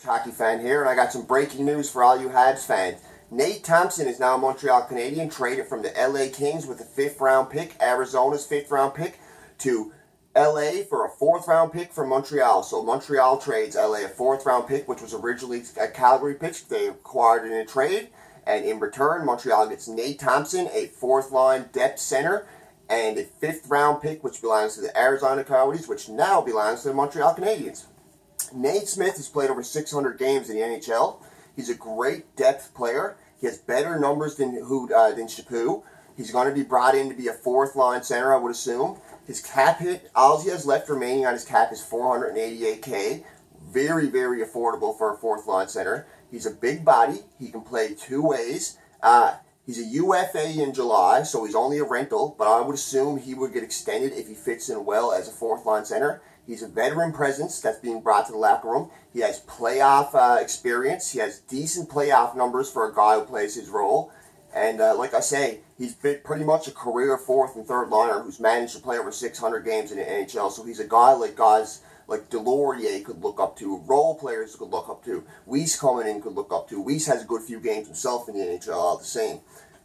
Hockey fan here, and I got some breaking news for all you Habs fans. Nate Thompson is now a Montreal Canadian, traded from the LA Kings with a 5th round pick, Arizona's 5th round pick, to LA for a 4th round pick from Montreal. So Montreal trades LA a 4th round pick, which was originally a Calgary pick. They acquired in a trade, and in return, Montreal gets Nate Thompson, a 4th line depth center, and a 5th round pick, which belongs to the Arizona Coyotes, which now belongs to the Montreal Canadiens. Nate Smith has played over 600 games in the NHL. He's a great depth player. He has better numbers than Chaput. He's going to be brought in to be a 4th line center, I would assume. His cap hit, all he has left remaining on his cap is $488K. Very, very affordable for a 4th line center. He's a big body. He can play two ways. He's a UFA in July, so he's only a rental, but I would assume he would get extended if he fits in well as a 4th line center. He's a veteran presence that's being brought to the locker room. He has playoff experience. He has decent playoff numbers for a guy who plays his role. And like I say, he's been pretty much a career 4th and 3rd liner who's managed to play over 600 games in the NHL. So he's a guy like guys like Delorier could look up to, role players could look up to, Weiss coming in could look up to. Weiss has a good few games himself in the NHL, all the same.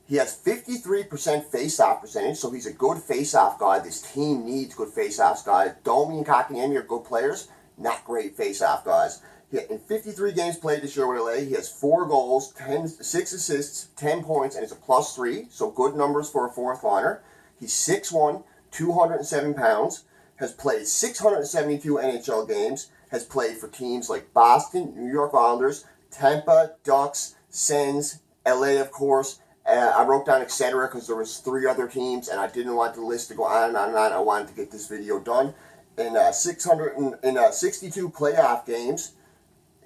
He has 53% face-off percentage, so he's a good face-off guy. This team needs good face-off guys. Domi and Kotkaniemi are good players, not great face-off guys. In 53 games played this year with LA, he has 4 goals, 6 assists, 10 points, and is a +3, so good numbers for a 4th liner. He's 6'1", 207 pounds, has played 672 NHL games, has played for teams like Boston, New York Islanders, Tampa, Ducks, Sens, LA, of course. I wrote down etc. because there was 3 other teams, and I didn't want the list to go on and on and on. I wanted to get this video done. In 62 playoff games,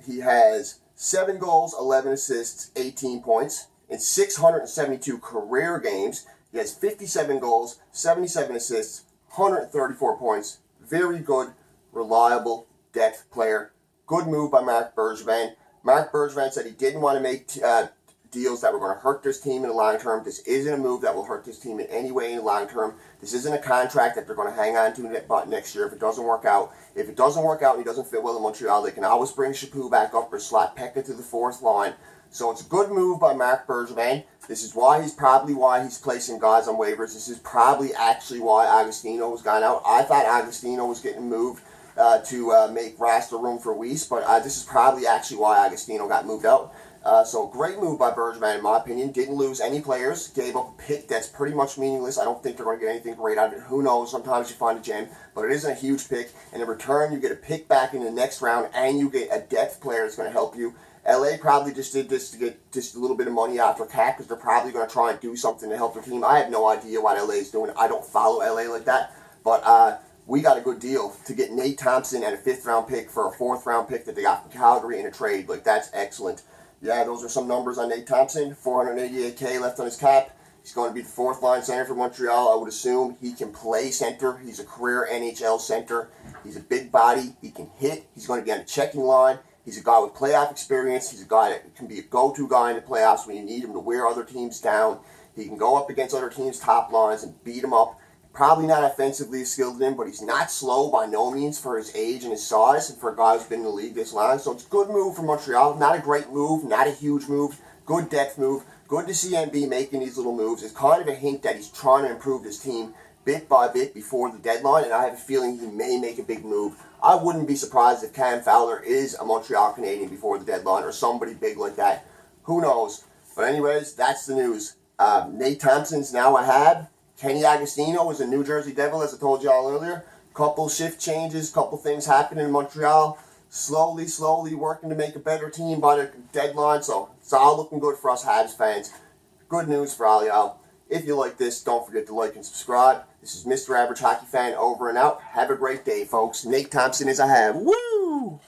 he has 7 goals, 11 assists, 18 points. In 672 career games, he has 57 goals, 77 assists, 134 points. Very good, reliable depth player. Good move by Marc Bergevin. Marc Bergevin said he didn't want to make deals that were going to hurt this team in the long term. This isn't a move that will hurt this team in any way in the long term. This isn't a contract that they're going to hang on to next year if it doesn't work out. If it doesn't work out and he doesn't fit well in Montreal, they can always bring Chaput back up or slot Pekka to the 4th line. So it's a good move by Marc Bergevin. This is probably why he's placing guys on waivers. This is probably actually why Agostino was gone out. I thought Agostino was getting moved to make roster room for Weiss, but this is probably actually why Agostino got moved out. So great move by Bergevin in my opinion. Didn't lose any players. Gave up a pick that's pretty much meaningless. I don't think they're going to get anything great out of it. Who knows? Sometimes you find a gem. But it isn't a huge pick. And in return, you get a pick back in the next round, and you get a depth player that's going to help you. LA probably just did this to get just a little bit of money after cap because they're probably going to try and do something to help their team. I have no idea what LA is doing. I don't follow LA like that. But we got a good deal to get Nate Thompson and a 5th round pick for a 4th round pick that they got from Calgary in a trade. Like, that's excellent. Yeah, those are some numbers on Nate Thompson. $488K left on his cap. He's going to be the 4th line center for Montreal, I would assume. He can play center. He's a career NHL center. He's a big body. He can hit. He's going to be on the checking line. He's a guy with playoff experience. He's a guy that can be a go-to guy in the playoffs when you need him to wear other teams down. He can go up against other teams' top lines and beat them up. Probably not offensively skilled in, but he's not slow by no means for his age and his size and for a guy who's been in the league this long. So it's a good move for Montreal. Not a great move, not a huge move. Good depth move. Good to see MB making these little moves. It's kind of a hint that he's trying to improve his team bit by bit before the deadline, and I have a feeling he may make a big move. I wouldn't be surprised if Cam Fowler is a Montreal Canadian before the deadline or somebody big like that. Who knows? But anyways, that's the news. Nate Thompson's now a Hab. Kenny Agostino is a New Jersey Devil, as I told y'all earlier. Couple shift changes, couple things happening in Montreal. Slowly working to make a better team by the deadline. So it's all looking good for us Habs fans. Good news for all y'all. If you like this, don't forget to like and subscribe. This is Mr. Average Hockey Fan over and out. Have a great day, folks. Nate Thompson is a Hab. Woo!